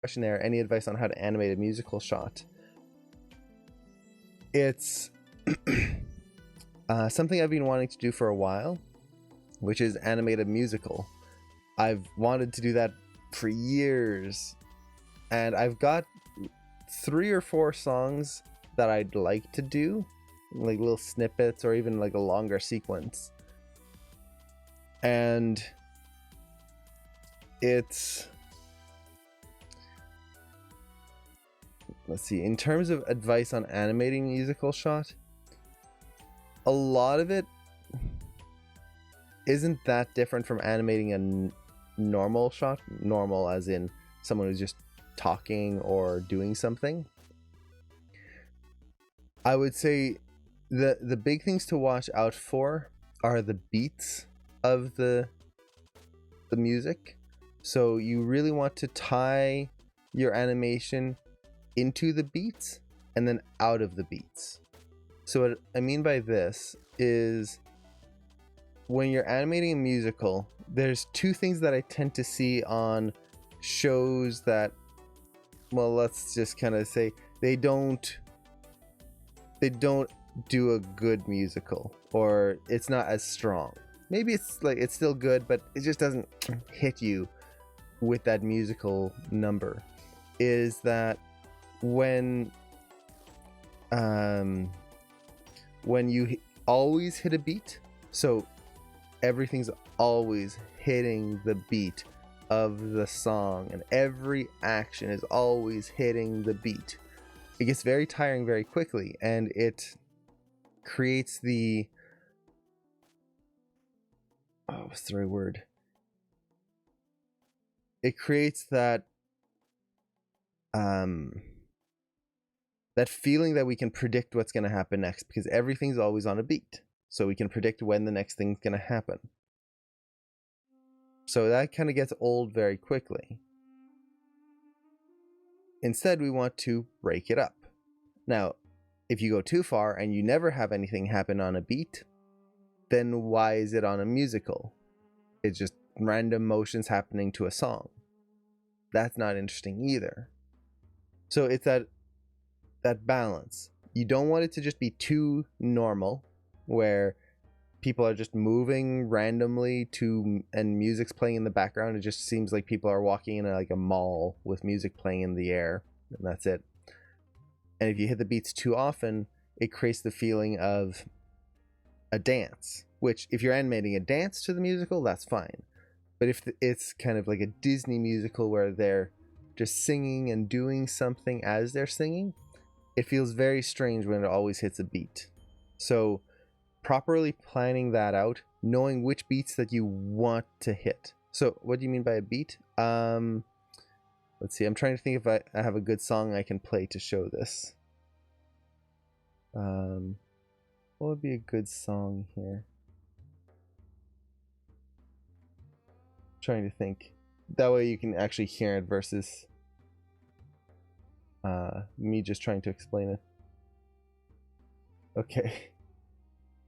question there, any advice on how to animate a musical shot? It's something I've been wanting to do for a while, which is animate a musical. I've wanted to do that for years, and I've got 3 or 4 songs that I'd like to do, like little snippets or even like a longer sequence. And it's, let's see, in terms of advice on animating musical shot, a lot of it isn't that different from animating a normal shot. Normal as in someone who's just talking or doing something. I would say the big things to watch out for are the beats of the music. So you really want to tie your animation into the beats and then out of the beats. So what I mean by this is, when you're animating a musical, there's 2 things that I tend to see on shows that, well, let's just kind of say they don't do a good musical, or it's not as strong. Maybe it's like it's still good, but it just doesn't hit you with that musical number. Is that when you always hit a beat, so everything's always hitting the beat of the song and every action is always hitting the beat, it gets very tiring very quickly, and it creates the what's the right word? It creates that that feeling that we can predict what's going to happen next, because everything's always on a beat, so we can predict when the next thing's going to happen. So that kind of gets old very quickly. Instead, we want to break it up. Now, if you go too far and you never have anything happen on a beat, then why is it on a musical? It's just random motions happening to a song. That's not interesting either. So it's that balance. You don't want it to just be too normal, where people are just moving randomly and music's playing in the background. It just seems like people are walking in like a mall with music playing in the air, and that's it. And if you hit the beats too often, it creates the feeling of a dance, which if you're animating a dance to the musical, that's fine. But if it's kind of like a Disney musical where they're just singing and doing something as they're singing, it feels very strange when it always hits a beat. So properly planning that out, knowing which beats that you want to hit. So what do you mean by a beat? Let's see, I'm trying to think if I have a good song I can play to show this. What would be a good song here? Trying to think. That way you can actually hear it versus me just trying to explain it. Okay.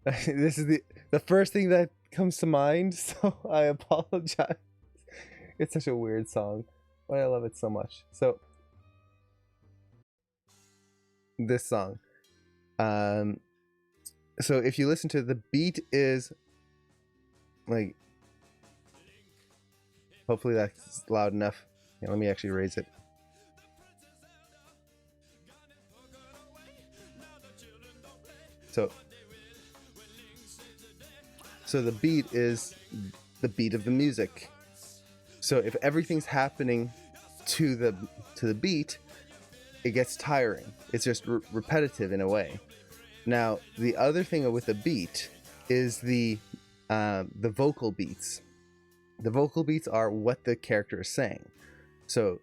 This is the first thing that comes to mind, so I apologize. It's such a weird song, but I love it so much. So this song, so if you listen to it, the beat is like, hopefully that's loud enough. Yeah, let me actually raise it. So the beat is the beat of the music. So if everything's happening to the beat, it gets tiring. It's just repetitive in a way. Now, the other thing with the beat is the vocal beats. The vocal beats are what the character is saying. So,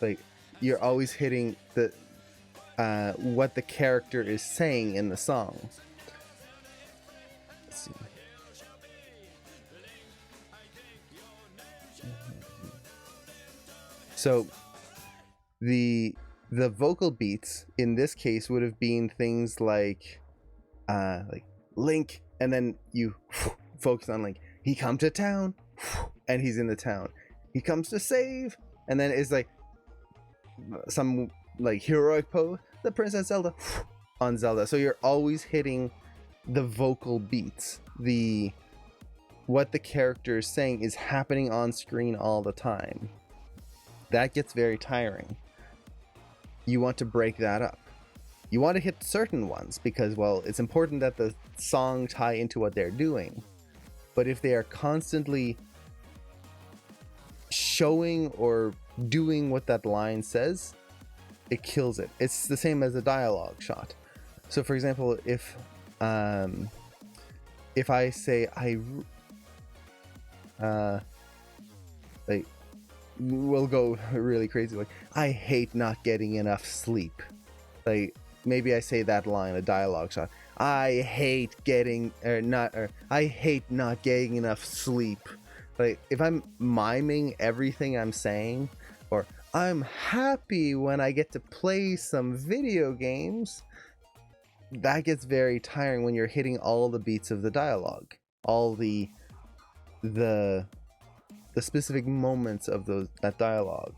like, you're always hitting the what the character is saying in the song. Let's see. So the vocal beats in this case would have been things like Link, and then you focus on like, he come to town, and he's in the town. he comes to save, and then it's like some like heroic pose, the Princess Zelda on Zelda. So you're always hitting the vocal beats. What the character is saying is happening on screen all the time. That gets very tiring. You want to break that up. You want to hit certain ones because, well, it's important that the song tie into what they're doing. But if they are constantly showing or doing what that line says, it kills it. It's the same as a dialogue shot. So for example, if I say like, we'll go really crazy, like, I hate not getting enough sleep. Like, maybe I say that line, a dialogue shot. I hate not getting enough sleep. Like, if I'm miming everything I'm saying, or I'm happy when I get to play some video games, that gets very tiring when you're hitting all the beats of the dialogue, all the specific moments of that dialogue.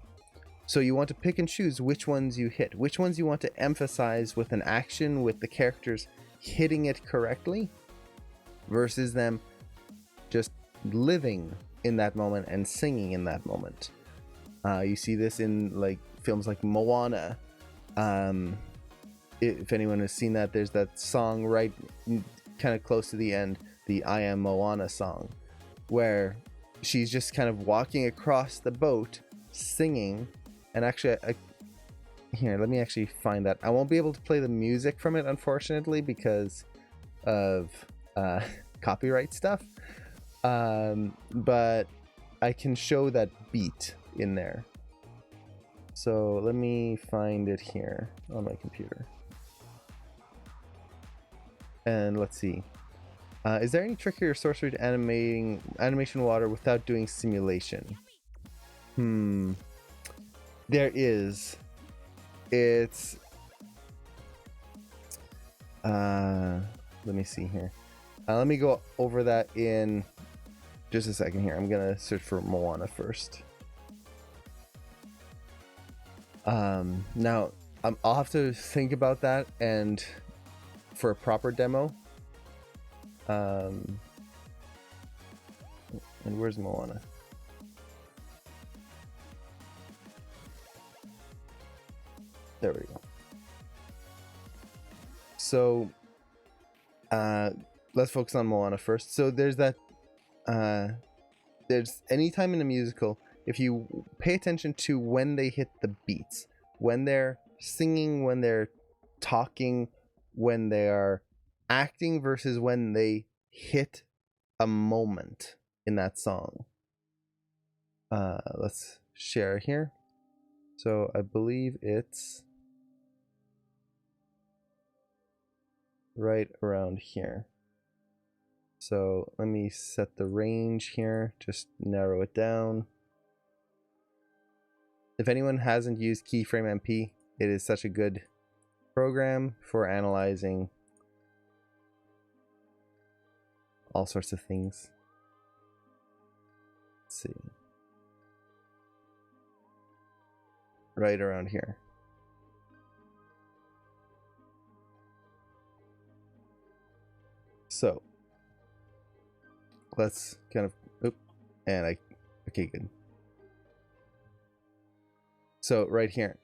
So you want to pick and choose which ones you hit, which ones you want to emphasize with an action, with the characters hitting it correctly, versus them just living in that moment and singing in that moment. You see this in like films like Moana. If anyone has seen that, there's that song right kind of close to the end, the I Am Moana song, where she's just kind of walking across the boat singing. And actually, here, let me actually find that. I won't be able to play the music from it, unfortunately, because of copyright stuff. But I can show that beat in there. So let me find it here on my computer. And let's see. Is there any trickery or sorcery to animation water without doing simulation? There is. It's let me see here. Let me go over that in just a second here. I'm gonna search for Moana first. Now I'll have to think about that, and for a proper demo. And where's Moana? There we go. So let's focus on Moana first. So there's that there's any time in a musical, if you pay attention to when they hit the beats, when they're singing, when they're talking, when they are acting, versus when they hit a moment in that song. Let's share here. So I believe it's right around here. So let me set the range here, just narrow it down. If anyone hasn't used Keyframe MP, it is such a good program for analyzing all sorts of things. Let's see. Right around here. So let's kind of okay, good. So right here.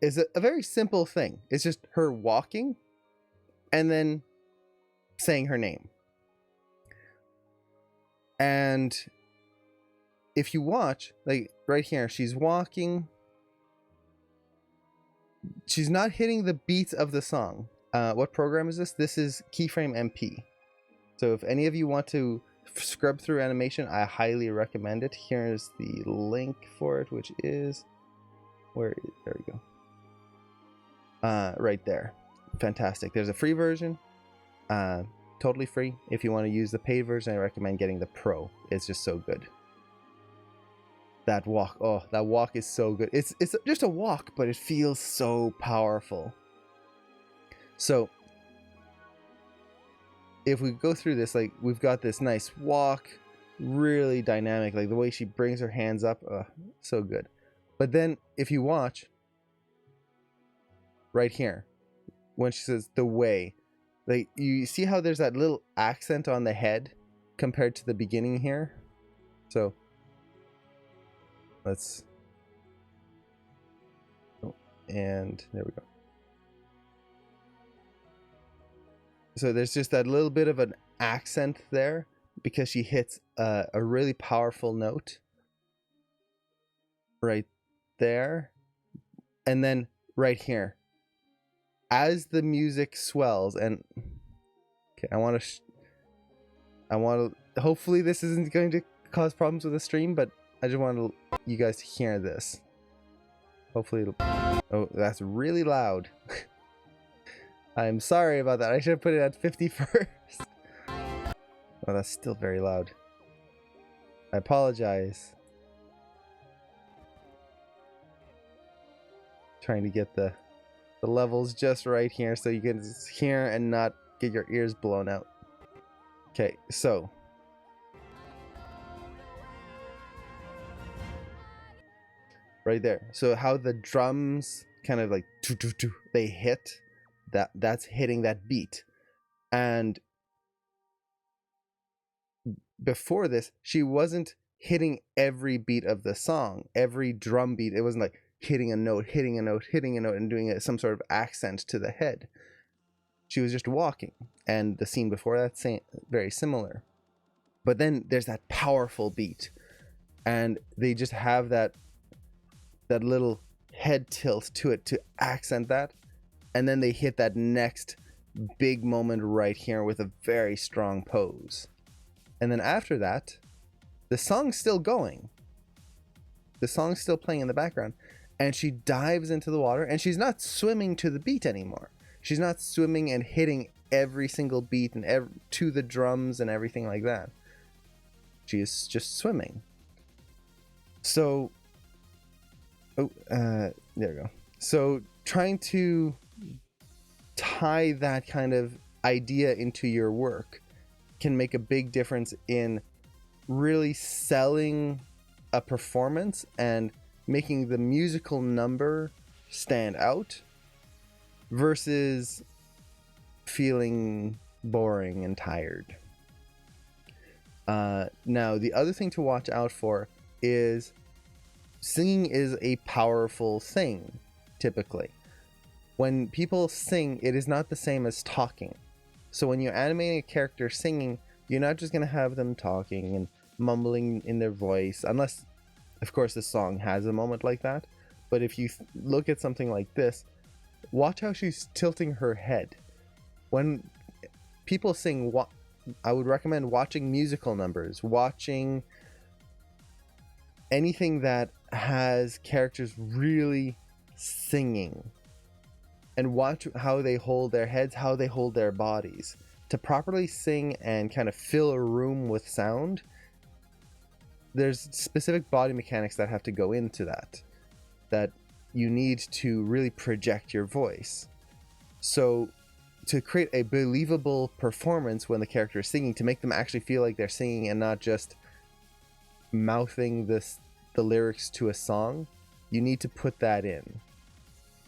Is a very simple thing. It's just her walking and then saying her name. And if you watch, like right here, she's walking. She's not hitting the beats of the song. What program is this? This is Keyframe MP. So if any of you want to scrub through animation, I highly recommend it. Here's the link for it, which is there we go. Right there. Fantastic. There's a free version, totally free. If you want to use the paid version, I recommend getting the pro. It's just so good. That walk is so good. It's just a walk, but it feels so powerful. So if we go through this, like, we've got this nice walk, really dynamic, like the way she brings her hands up, so good. But then if you watch right here, when she says the way, like, you see how there's that little accent on the head compared to the beginning here. So let's, oh, and there we go. So there's just that little bit of an accent there because she hits a really powerful note right there. And then right here, as the music swells, and okay, I want to hopefully this isn't going to cause problems with the stream, but I just want you guys to hear this. Hopefully it'll, oh, that's really loud. I'm sorry about that. I should have put it at 50 first. Oh, that's still very loud. I apologize. Trying to get the levels just right here so you can hear and not get your ears blown out. Okay, so right there. So how the drums kind of like they hit, that's hitting that beat. And before this, she wasn't hitting every beat of the song, every drum beat. It wasn't like hitting a note, hitting a note, hitting a note, and doing some sort of accent to the head. She was just walking, and the scene before that's very similar. But then there's that powerful beat, and they just have that little head tilt to it to accent that, and then they hit that next big moment right here with a very strong pose. And then after that, the song's still going. The song's still playing in the background, and she dives into the water, and she's not swimming to the beat anymore. She's not swimming and hitting every single beat and to the drums and everything like that. She is just swimming. So, there we go. So trying to tie that kind of idea into your work can make a big difference in really selling a performance and making the musical number stand out versus feeling boring and tired. Now, the other thing to watch out for is singing is a powerful thing, typically. When people sing, it is not the same as talking. So when you're animating a character singing, you're not just going to have them talking and mumbling in their voice, unless, of course, the song has a moment like that. But if you look at something like this, watch how she's tilting her head. When people sing, I would recommend watching musical numbers, watching anything that has characters really singing, and watch how they hold their heads, how they hold their bodies. To properly sing and kind of fill a room with sound, there's specific body mechanics that have to go into that you need to really project your voice. So to create a believable performance when the character is singing, to make them actually feel like they're singing and not just mouthing the lyrics to a song, you need to put that in.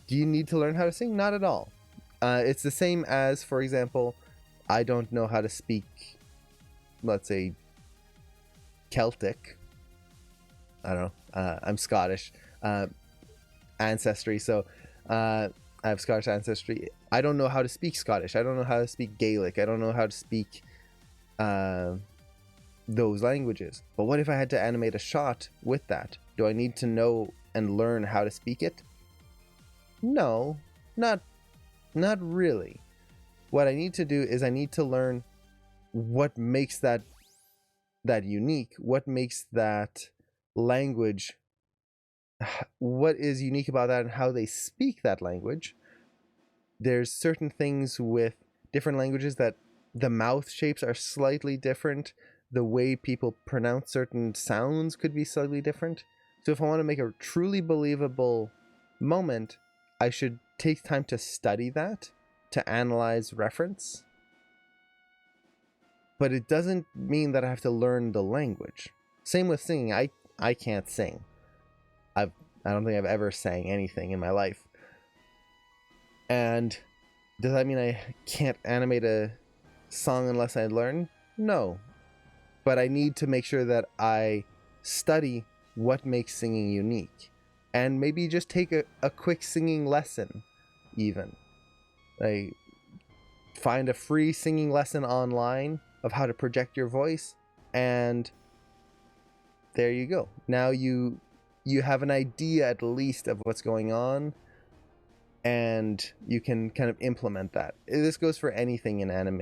Do you need to learn how to sing? Not at all. It's the same as, for example, I don't know how to speak, let's say, Celtic. I don't know. I'm Scottish ancestry, so I have Scottish ancestry. I don't know how to speak Scottish. I don't know how to speak Gaelic. I don't know how to speak those languages. But what if I had to animate a shot with that? Do I need to know and learn how to speak it? No, not really. What I need to do is I need to learn what makes that unique, what makes that language, what is unique about that and how they speak that language. There's certain things with different languages that the mouth shapes are slightly different. The way people pronounce certain sounds could be slightly different. So if I want to make a truly believable moment, I should take time to study that, to analyze reference. but it doesn't mean that I have to learn the language. Same with singing. I can't sing. I don't think I've ever sang anything in my life. And does that mean I can't animate a song unless I learn? No. But I need to make sure that I study what makes singing unique. And maybe just take a quick singing lesson, even. Like, find a free singing lesson online of how to project your voice, and there you go. Now you have an idea at least of what's going on, and you can kind of implement that. This goes for anything in anime.